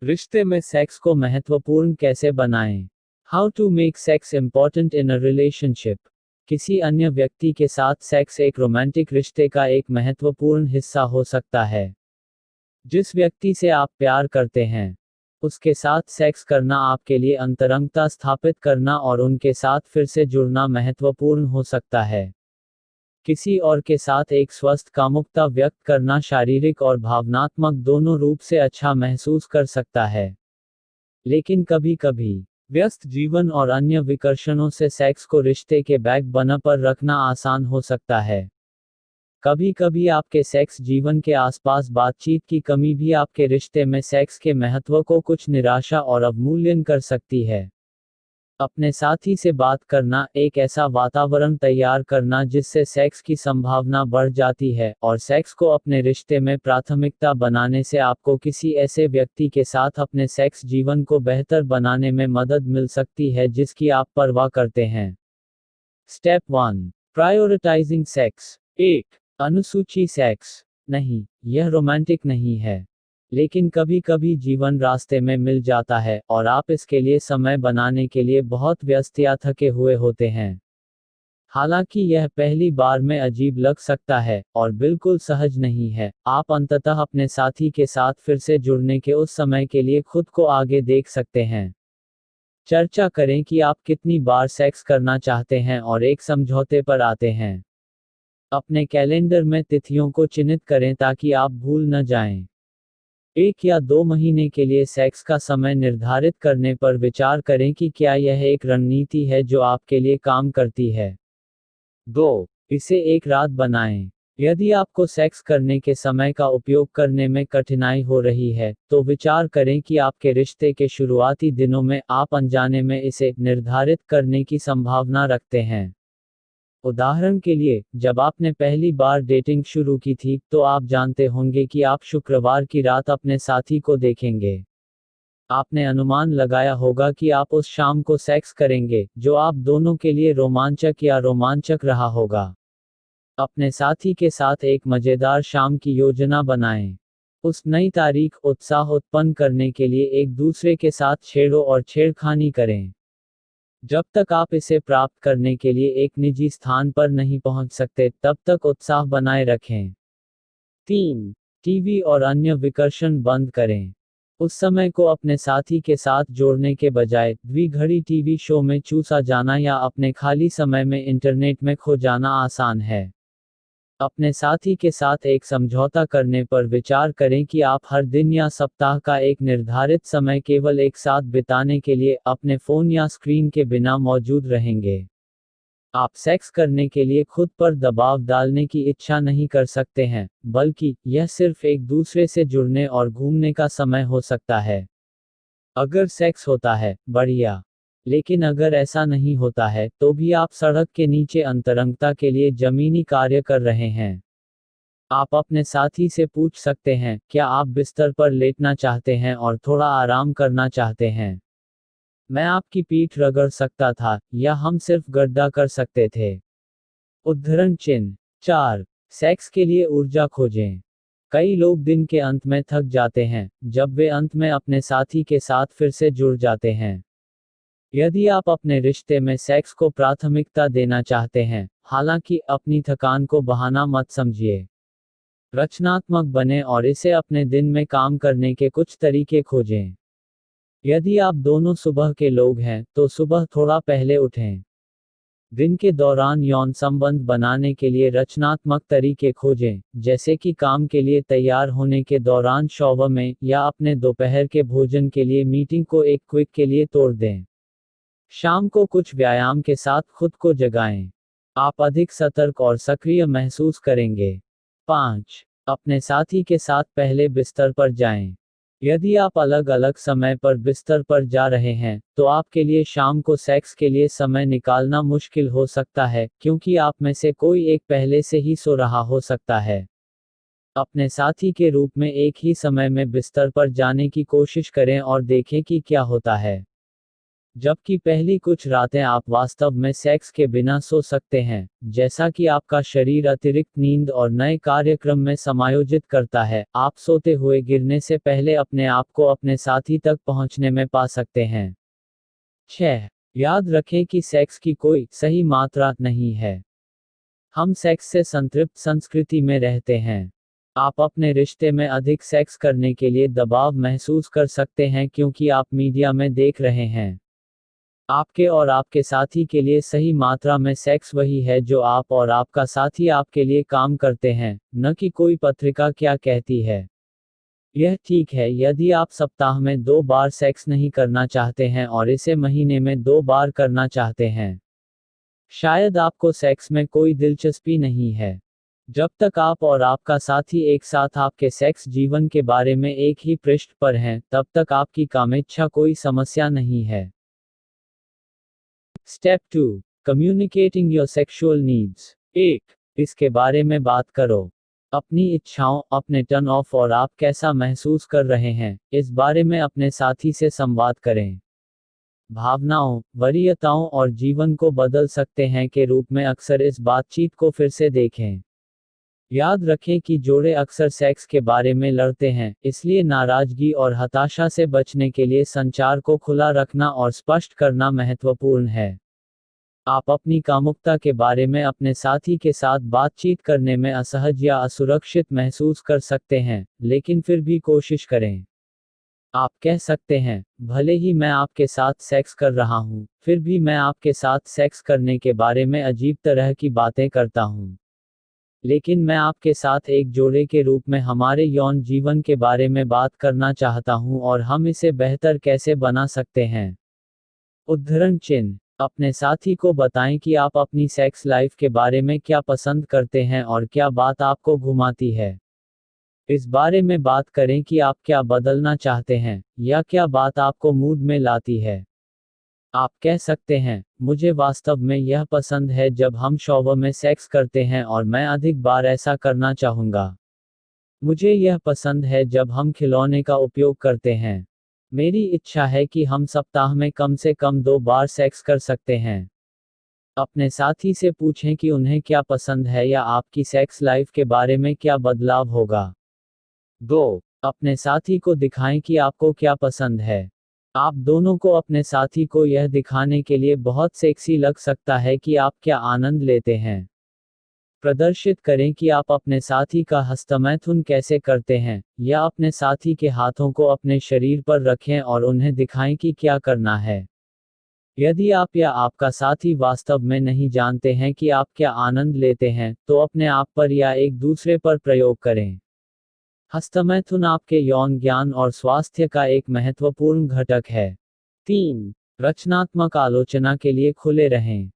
रिश्ते में सेक्स को महत्वपूर्ण कैसे बनाएं? How to make sex important in a relationship. किसी अन्य व्यक्ति के साथ सेक्स एक रोमांटिक रिश्ते का एक महत्वपूर्ण हिस्सा हो सकता है। जिस व्यक्ति से आप प्यार करते हैं, उसके साथ सेक्स करना आपके लिए अंतरंगता स्थापित करना और उनके साथ फिर से जुड़ना महत्वपूर्ण हो सकता है। किसी और के साथ एक स्वस्थ कामुकता व्यक्त करना शारीरिक और भावनात्मक दोनों रूप से अच्छा महसूस कर सकता है। लेकिन कभी कभी व्यस्त जीवन और अन्य विकर्षणों से सेक्स को रिश्ते के बैकबर्नर पर रखना आसान हो सकता है। कभी कभी आपके सेक्स जीवन के आसपास बातचीत की कमी भी आपके रिश्ते में सेक्स के महत्व को कुछ निराशा और अवमूल्यन कर सकती है। अपने साथी से बात करना, एक ऐसा वातावरण तैयार करना जिससे सेक्स की संभावना बढ़ जाती है, और सेक्स को अपने रिश्ते में प्राथमिकता बनाने से आपको किसी ऐसे व्यक्ति के साथ अपने सेक्स जीवन को बेहतर बनाने में मदद मिल सकती है जिसकी आप परवाह करते हैं। Step 1, prioritising sex. 1, अनुसूची सेक्स। नहीं, यह रोमांटिक नहीं है। लेकिन कभी कभी जीवन रास्ते में मिल जाता है और आप इसके लिए समय बनाने के लिए बहुत व्यस्त या थके हुए होते हैं। हालांकि यह पहली बार में अजीब लग सकता है और बिल्कुल सहज नहीं है, आप अंततः अपने साथी के साथ फिर से जुड़ने के उस समय के लिए खुद को आगे देख सकते हैं। चर्चा करें कि आप कितनी बार सेक्स करना चाहते हैं और एक समझौते पर आते हैं। अपने कैलेंडर में तिथियों को चिन्हित करें ताकि आप भूल न जाएं। 1 या 2 महीने के लिए सेक्स का समय निर्धारित करने पर विचार करें कि क्या यह एक रणनीति है जो आपके लिए काम करती है। 2, इसे एक रात बनाएं। यदि आपको सेक्स करने के समय का उपयोग करने में कठिनाई हो रही है, तो विचार करें कि आपके रिश्ते के शुरुआती दिनों में आप अनजाने में इसे निर्धारित करने की संभावना रखते हैं। उदाहरण के लिए, जब आपने पहली बार डेटिंग शुरू की थी, तो आप जानते होंगे कि आप शुक्रवार की रात अपने साथी को देखेंगे। आपने अनुमान लगाया होगा कि आप उस शाम को सेक्स करेंगे, जो आप दोनों के लिए रोमांचक या रोमांचक रहा होगा। अपने साथी के साथ एक मजेदार शाम की योजना बनाएं। उस नई तारीख उत्साह उत्पन्न करने के लिए एक दूसरे के साथ छेड़ो और छेड़खानी करें। जब तक आप इसे प्राप्त करने के लिए एक निजी स्थान पर नहीं पहुंच सकते, तब तक उत्साह बनाए रखें। 3, टीवी और अन्य विकर्षण बंद करें। उस समय को अपने साथी के साथ जोड़ने के बजाय द्विघड़ी टीवी शो में चूसा जाना या अपने खाली समय में इंटरनेट में खो जाना आसान है। अपने साथी के साथ एक समझौता करने पर विचार करें कि आप हर दिन या सप्ताह का एक निर्धारित समय केवल एक साथ बिताने के लिए अपने फोन या स्क्रीन के बिना मौजूद रहेंगे। आप सेक्स करने के लिए खुद पर दबाव डालने की इच्छा नहीं कर सकते हैं, बल्कि यह सिर्फ एक दूसरे से जुड़ने और घूमने का समय हो सकता है। अगर सेक्स होता है, बढ़िया। लेकिन अगर ऐसा नहीं होता है, तो भी आप सड़क के नीचे अंतरंगता के लिए जमीनी कार्य कर रहे हैं। आप अपने साथी से पूछ सकते हैं, क्या आप बिस्तर पर लेटना चाहते हैं और थोड़ा आराम करना चाहते हैं? मैं आपकी पीठ रगड़ सकता था, या हम सिर्फ गड्ढा कर सकते थे। उद्धरण चिन्ह। 4, सेक्स के लिए ऊर्जा खोजें। कई लोग दिन के अंत में थक जाते हैं, जब वे अंत में अपने साथी के साथ फिर से जुड़ जाते हैं। यदि आप अपने रिश्ते में सेक्स को प्राथमिकता देना चाहते हैं, हालांकि अपनी थकान को बहाना मत समझिए। रचनात्मक बने और इसे अपने दिन में काम करने के कुछ तरीके खोजें। यदि आप दोनों सुबह के लोग हैं, तो सुबह थोड़ा पहले उठें। दिन के दौरान यौन संबंध बनाने के लिए रचनात्मक तरीके खोजें, जैसे कि काम के लिए तैयार होने के दौरान शॉवर में, या अपने दोपहर के भोजन के लिए मीटिंग को एक क्विक के लिए तोड़ दें। शाम को कुछ व्यायाम के साथ खुद को जगाएं। आप अधिक सतर्क और सक्रिय महसूस करेंगे। 5, अपने साथी के साथ पहले बिस्तर पर जाएं। यदि आप अलग अलग समय पर बिस्तर पर जा रहे हैं, तो आपके लिए शाम को सेक्स के लिए समय निकालना मुश्किल हो सकता है, क्योंकि आप में से कोई एक पहले से ही सो रहा हो सकता है। अपने साथी के रूप में एक ही समय में बिस्तर पर जाने की कोशिश करें और देखें कि क्या होता है। जबकि पहली कुछ रातें आप वास्तव में सेक्स के बिना सो सकते हैं, जैसा कि आपका शरीर अतिरिक्त नींद और नए कार्यक्रम में समायोजित करता है, आप सोते हुए गिरने से पहले अपने आप को अपने साथी तक पहुंचने में पा सकते हैं। 6. याद रखें कि सेक्स की कोई सही मात्रा नहीं है। हम सेक्स से संतृप्त संस्कृति में रहते हैं। आप अपने रिश्ते में अधिक सेक्स करने के लिए दबाव महसूस कर सकते हैं क्योंकि आप मीडिया में देख रहे हैं। आपके और आपके साथी के लिए सही मात्रा में सेक्स वही है जो आप और आपका साथी आपके लिए काम करते हैं, न कि कोई पत्रिका क्या कहती है। यह ठीक है यदि आप सप्ताह में 2 बार सेक्स नहीं करना चाहते हैं और इसे महीने में 2 बार करना चाहते हैं। शायद आपको सेक्स में कोई दिलचस्पी नहीं है। जब तक आप और आपका साथी एक साथ आपके सेक्स जीवन के बारे में एक ही पृष्ठ पर हैं, तब तक आपकी कामेच्छा कोई समस्या नहीं है। Step 2. Communicating your sexual needs. 1. इसके बारे में बात करो। अपनी इच्छाओं, अपने टर्न ऑफ और आप कैसा महसूस कर रहे हैं, इस बारे में अपने साथी से संवाद करें। भावनाओं, वरीयताओं और जीवन को बदल सकते हैं के रूप में अक्सर इस बातचीत को फिर से देखें। याद रखें कि जोड़े अक्सर सेक्स के बारे में लड़ते हैं, इसलिए नाराजगी और हताशा से बचने के लिए संचार को खुला रखना और स्पष्ट करना महत्वपूर्ण है। आप अपनी कामुकता के बारे में अपने साथी के साथ बातचीत करने में असहज या असुरक्षित महसूस कर सकते हैं, लेकिन फिर भी कोशिश करें। आप कह सकते हैं, भले ही मैं आपके साथ सेक्स कर रहा हूं, फिर भी मैं आपके साथ सेक्स करने के बारे में अजीब तरह की बातें करता हूं। लेकिन मैं आपके साथ एक जोड़े के रूप में हमारे यौन जीवन के बारे में बात करना चाहता हूं और हम इसे बेहतर कैसे बना सकते हैं। उद्धरण चिन्ह। अपने साथी को बताएं कि आप अपनी सेक्स लाइफ के बारे में क्या पसंद करते हैं और क्या बात आपको घुमाती है। इस बारे में बात करें कि आप क्या बदलना चाहते हैं, या क्या बात आपको मूड में लाती है। आप कह सकते हैं, मुझे वास्तव में यह पसंद है जब हम शॉवर में सेक्स करते हैं और मैं अधिक बार ऐसा करना चाहूँगा। मुझे यह पसंद है जब हम खिलौने का उपयोग करते हैं। मेरी इच्छा है कि हम सप्ताह में कम से कम 2 बार सेक्स कर सकते हैं। अपने साथी से पूछें कि उन्हें क्या पसंद है या आपकी सेक्स लाइफ के बारे में क्या बदलाव होगा। 2. अपने साथी को दिखाएं कि आपको क्या पसंद है। आप दोनों को अपने साथी को यह दिखाने के लिए बहुत सेक्सी लग सकता है कि आप क्या आनंद लेते हैं। प्रदर्शित करें कि आप अपने साथी का हस्तमैथुन कैसे करते हैं, या अपने साथी के हाथों को अपने शरीर पर रखें और उन्हें दिखाएं कि क्या करना है। यदि आप या आपका साथी वास्तव में नहीं जानते हैं कि आप क्या आनंद लेते हैं, तो अपने आप पर या एक दूसरे पर प्रयोग करें। हस्तमैथुन आपके यौन ज्ञान और स्वास्थ्य का एक महत्वपूर्ण घटक है। 3. रचनात्मक आलोचना के लिए खुले रहें।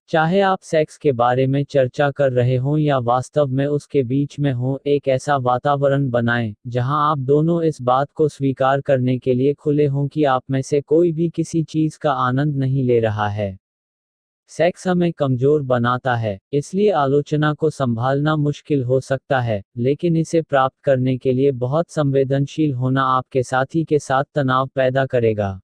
चाहे आप सेक्स के बारे में चर्चा कर रहे हों या वास्तव में उसके बीच में हों, एक ऐसा वातावरण बनाएं जहां आप दोनों इस बात को स्वीकार करने के लिए खुले हों कि आप में से कोई भी किसी चीज का आनंद नहीं ले रहा है। सेक्स हमें कमजोर बनाता है, इसलिए आलोचना को संभालना मुश्किल हो सकता है, लेकिन इसे प्राप्त करने के लिए बहुत संवेदनशील होना आपके साथी के साथ तनाव पैदा करेगा।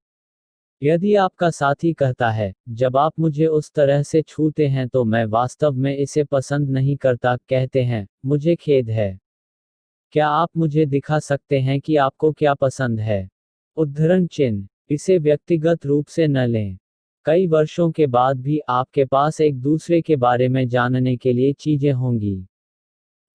यदि आपका साथी कहता है, जब आप मुझे उस तरह से छूते हैं तो मैं वास्तव में इसे पसंद नहीं करता, कहते हैं, मुझे खेद है। क्या आप मुझे दिखा सकते हैं कि आपको क्या पसंद है? उद्धरण चिन्ह। इसे व्यक्तिगत रूप से न लें। कई वर्षों के बाद भी आपके पास एक दूसरे के बारे में जानने के लिए चीजें होंगी।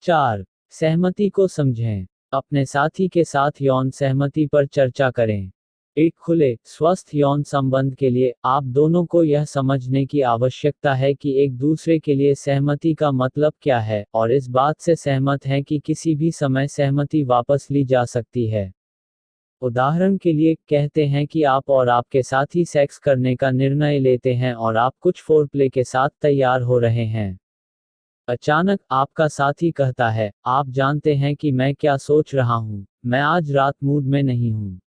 4. सहमति को समझें। अपने साथी के साथ यौन सहमति पर चर्चा करें। एक खुले, स्वस्थ यौन संबंध के लिए, आप दोनों को यह समझने की आवश्यकता है कि एक दूसरे के लिए सहमति का मतलब क्या है, और इस बात से सहमत हैं कि किसी भी समय सहमति वापस ली जा सकती है। उदाहरण के लिए, कहते हैं कि आप और आपके साथी सेक्स करने का निर्णय लेते हैं और आप कुछ फोरप्ले के साथ तैयार हो रहे हैं। अचानक, आपका साथी कहता है, आप जानते हैं कि मैं क्या सोच रहा हूँ, मैं आज रात मूड में नहीं हूँ।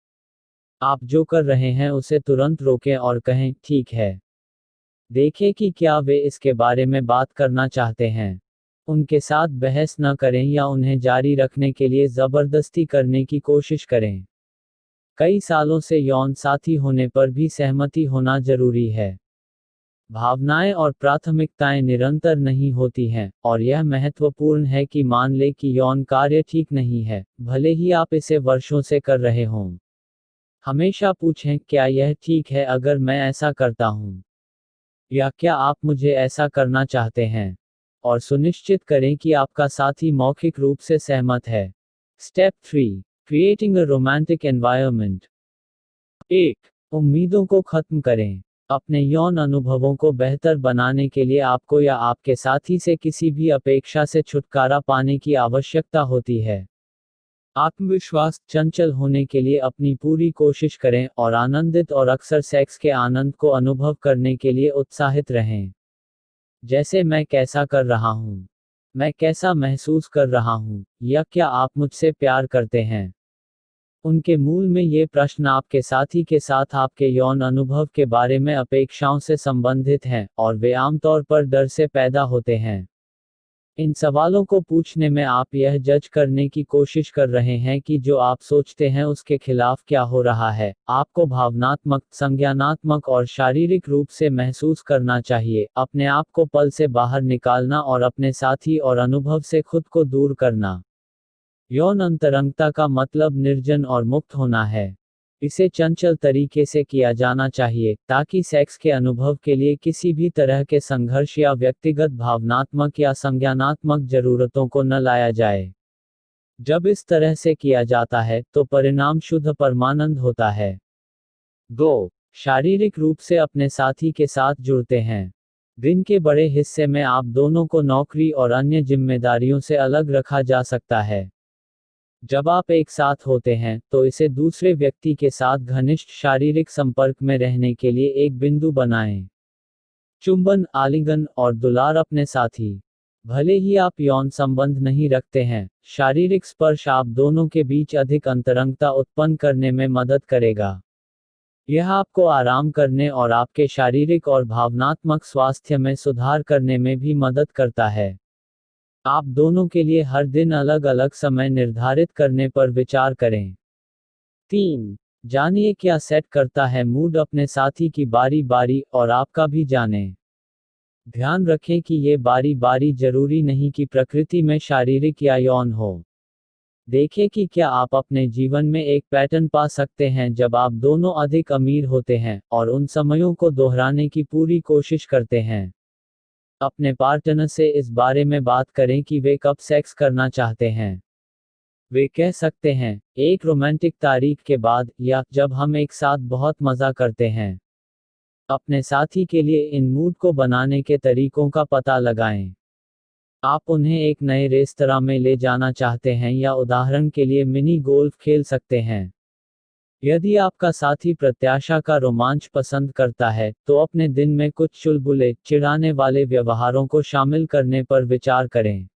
आप जो कर रहे हैं उसे तुरंत रोकें और कहें, ठीक है। देखें कि क्या वे इसके बारे में बात करना चाहते हैं। उनके साथ बहस न करें या उन्हें जारी रखने के लिए जबरदस्ती करने की कोशिश करें। कई सालों से यौन साथी होने पर भी सहमति होना जरूरी है। भावनाएं और प्राथमिकताएं निरंतर नहीं होती हैं, और यह महत्वपूर्ण है कि मान ले कि यौन कार्य ठीक नहीं है, भले ही आप इसे वर्षों से कर रहे हों। हमेशा पूछें, क्या यह ठीक है अगर मैं ऐसा करता हूं? या क्या आप मुझे ऐसा करना चाहते हैं? और सुनिश्चित करें कि आपका साथी मौखिक रूप से सहमत है। Step 3, creating a romantic environment. 1. उम्मीदों को खत्म करें। अपने यौन अनुभवों को बेहतर बनाने के लिए आपको या आपके साथी से किसी भी अपेक्षा से छुटकारा पाने की आवश्यकता होती है। आत्मविश्वास चंचल होने के लिए अपनी पूरी कोशिश करें और आनंदित और अक्सर सेक्स के आनंद को अनुभव करने के लिए उत्साहित रहें। जैसे, मैं कैसा कर रहा हूँ? मैं कैसा महसूस कर रहा हूँ? या क्या आप मुझसे प्यार करते हैं? उनके मूल में ये प्रश्न आपके साथी के साथ आपके यौन अनुभव के बारे में अपेक्षाओं से संबंधित हैं, और वे आमतौर पर डर से पैदा होते हैं। इन सवालों को पूछने में आप यह जज करने की कोशिश कर रहे हैं कि जो आप सोचते हैं उसके खिलाफ क्या हो रहा है। आपको भावनात्मक, संज्ञानात्मक और शारीरिक रूप से महसूस करना चाहिए, अपने आप को पल से बाहर निकालना और अपने साथी और अनुभव से खुद को दूर करना। यौन अंतरंगता का मतलब निर्जन और मुक्त होना है। इसे चंचल तरीके से किया जाना चाहिए, ताकि सेक्स के अनुभव के लिए किसी भी तरह के संघर्ष या व्यक्तिगत भावनात्मक या संज्ञानात्मक जरूरतों को न लाया जाए। जब इस तरह से किया जाता है, तो परिणाम शुद्ध परमानंद होता है। 2. शारीरिक रूप से अपने साथी के साथ जुड़ते हैं। दिन के बड़े हिस्से में आप दोनों को नौकरी और अन्य जिम्मेदारियों से अलग रखा जा सकता है। जब आप एक साथ होते हैं, तो इसे दूसरे व्यक्ति के साथ घनिष्ठ शारीरिक संपर्क में रहने के लिए एक बिंदु बनाएं। चुंबन, आलिंगन और दुलार अपने साथी। भले ही आप यौन संबंध नहीं रखते हैं, शारीरिक स्पर्श आप दोनों के बीच अधिक अंतरंगता उत्पन्न करने में मदद करेगा। यह आपको आराम करने और आपके शारीरिक और भावनात्मक स्वास्थ्य में सुधार करने में भी मदद करता है। आप दोनों के लिए हर दिन अलग अलग समय निर्धारित करने पर विचार करें। 3. जानिए क्या सेट करता है मूड अपने साथी की बारी बारी, और आपका भी जानें। ध्यान रखें कि ये बारी बारी जरूरी नहीं कि प्रकृति में शारीरिक या यौन हो। देखें कि क्या आप अपने जीवन में एक पैटर्न पा सकते हैं जब आप दोनों अधिक अमीर होते हैं, और उन समयों को दोहराने की पूरी कोशिश करते हैं। अपने पार्टनर से इस बारे में बात करें कि वे कब सेक्स करना चाहते हैं। वे कह सकते हैं, एक रोमांटिक तारीख के बाद, या जब हम एक साथ बहुत मजा करते हैं। अपने साथी के लिए इन मूड को बनाने के तरीकों का पता लगाएं। आप उन्हें एक नए रेस्तरां में ले जाना चाहते हैं, या उदाहरण के लिए मिनी गोल्फ खेल सकते हैं। यदि आपका साथी प्रत्याशा का रोमांच पसंद करता है, तो अपने दिन में कुछ चुलबुले, चिढ़ाने वाले व्यवहारों को शामिल करने पर विचार करें।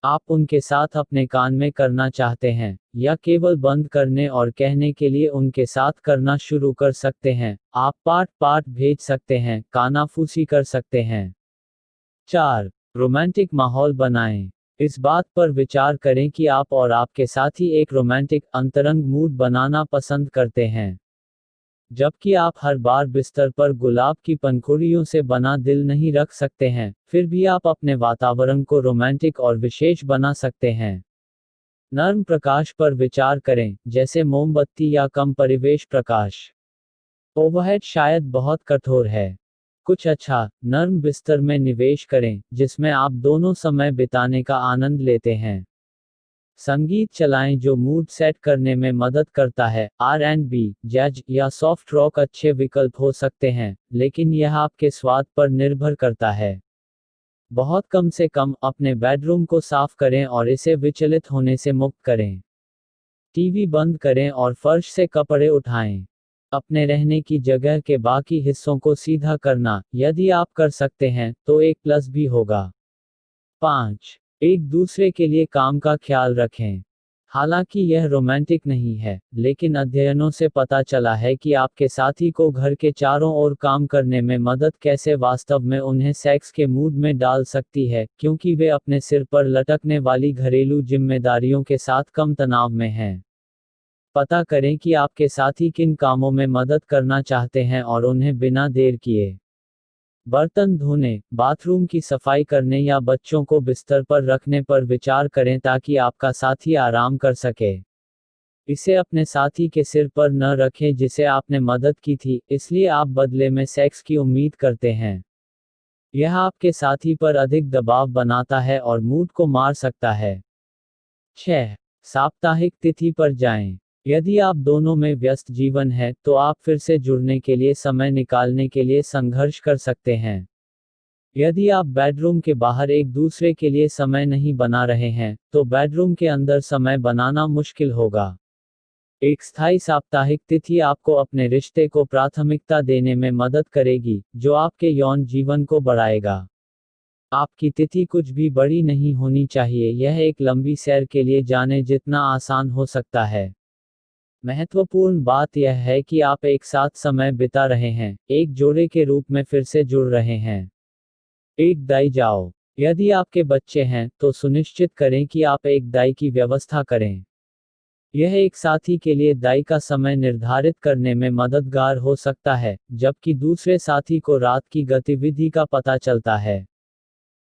आप उनके साथ अपने कान में करना चाहते हैं, या केवल बंद करने और कहने के लिए उनके साथ करना शुरू कर सकते हैं। आप पाठ पाठ भेज सकते हैं, कानाफूसी कर सकते हैं। 4. रोमांटिक माहौल बनाएं। इस बात पर विचार करें कि आप और आपके साथी एक रोमांटिक, अंतरंग मूड बनाना पसंद करते हैं। जबकि आप हर बार बिस्तर पर गुलाब की पंखुड़ियों से बना दिल नहीं रख सकते हैं, फिर भी आप अपने वातावरण को रोमांटिक और विशेष बना सकते हैं। नर्म प्रकाश पर विचार करें, जैसे मोमबत्ती या कम परिवेश प्रकाश। ओवरहेड शायद बहुत कठोर है। कुछ अच्छा, नर्म बिस्तर में निवेश करें, जिसमें आप दोनों समय बिताने का आनंद लेते हैं। संगीत चलाएं जो मूड सेट करने में मदद करता है। R&B, जैज या सॉफ्ट रॉक अच्छे विकल्प हो सकते हैं, लेकिन यह आपके स्वाद पर निर्भर करता है। बहुत कम से कम अपने बेडरूम को साफ करें और इसे विचलित होने से मुक्त करें। टीवी बंद करें और फर्श से कपड़े उठाएं। अपने रहने की जगह के बाकी हिस्सों को सीधा करना, यदि आप कर सकते हैं, तो एक प्लस भी होगा। 5. एक दूसरे के लिए काम का ख्याल रखें। हालांकि यह रोमांटिक नहीं है, लेकिन अध्ययनों से पता चला है कि आपके साथी को घर के चारों ओर काम करने में मदद कैसे वास्तव में उन्हें सेक्स के मूड में डाल सकती है, क्योंकि वे अपने सिर पर लटकने वाली घरेलू जिम्मेदारियों के साथ कम तनाव में हैं। पता करें कि आपके साथी किन कामों में मदद करना चाहते हैं और उन्हें बिना देर किए बर्तन धोने, बाथरूम की सफाई करने या बच्चों को बिस्तर पर रखने पर विचार करें ताकि आपका साथी आराम कर सके। इसे अपने साथी के सिर पर न रखें जिसे आपने मदद की थी, इसलिए आप बदले में सेक्स की उम्मीद करते हैं। यह आपके साथी पर अधिक दबाव बनाता है और मूड को मार सकता है। 6. साप्ताहिक तिथि पर जाएं। यदि आप दोनों में व्यस्त जीवन है तो आप फिर से जुड़ने के लिए समय निकालने के लिए संघर्ष कर सकते हैं। यदि आप बेडरूम के बाहर एक दूसरे के लिए समय नहीं बना रहे हैं, तो बेडरूम के अंदर समय बनाना मुश्किल होगा। एक स्थायी साप्ताहिक तिथि आपको अपने रिश्ते को प्राथमिकता देने में मदद करेगी, जो आपके यौन जीवन को बढ़ाएगा। आपकी तिथि कुछ भी बड़ी नहीं होनी चाहिए, यह एक लंबी सैर के लिए जाने जितना आसान हो सकता है। महत्वपूर्ण बात यह है कि आप एक साथ समय बिता रहे हैं, एक जोड़े के रूप में फिर से जुड़ रहे हैं। एक दाई जाओ। यदि आपके बच्चे हैं, तो सुनिश्चित करें कि आप एक दाई की व्यवस्था करें। यह एक साथी के लिए दाई का समय निर्धारित करने में मददगार हो सकता है, जबकि दूसरे साथी को रात की गतिविधि का पता चलता है।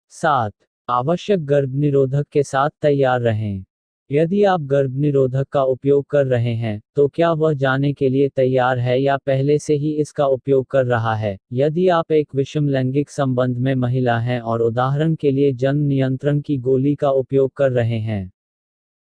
7. आवश्यक गर्भनिरोधक के साथ तैयार रहें। यदि आप गर्भनिरोधक का उपयोग कर रहे हैं, तो क्या वह जाने के लिए तैयार है या पहले से ही इसका उपयोग कर रहा है। यदि आप एक विषमलैंगिक संबंध में महिला हैं और उदाहरण के लिए जन्म नियंत्रण की गोली का उपयोग कर रहे हैं,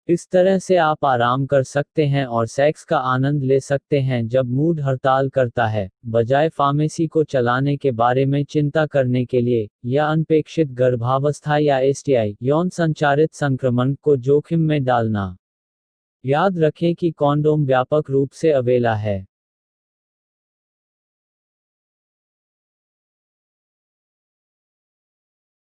इस तरह से आप आराम कर सकते हैं और सेक्स का आनंद ले सकते हैं जब मूड हड़ताल करता है, बजाय फार्मेसी को चलाने के बारे में चिंता करने के लिए, या अनपेक्षित गर्भावस्था या एसटीआई यौन संचारित संक्रमण को जोखिम में डालना। याद रखें कि कॉन्डोम व्यापक रूप से अवेला है।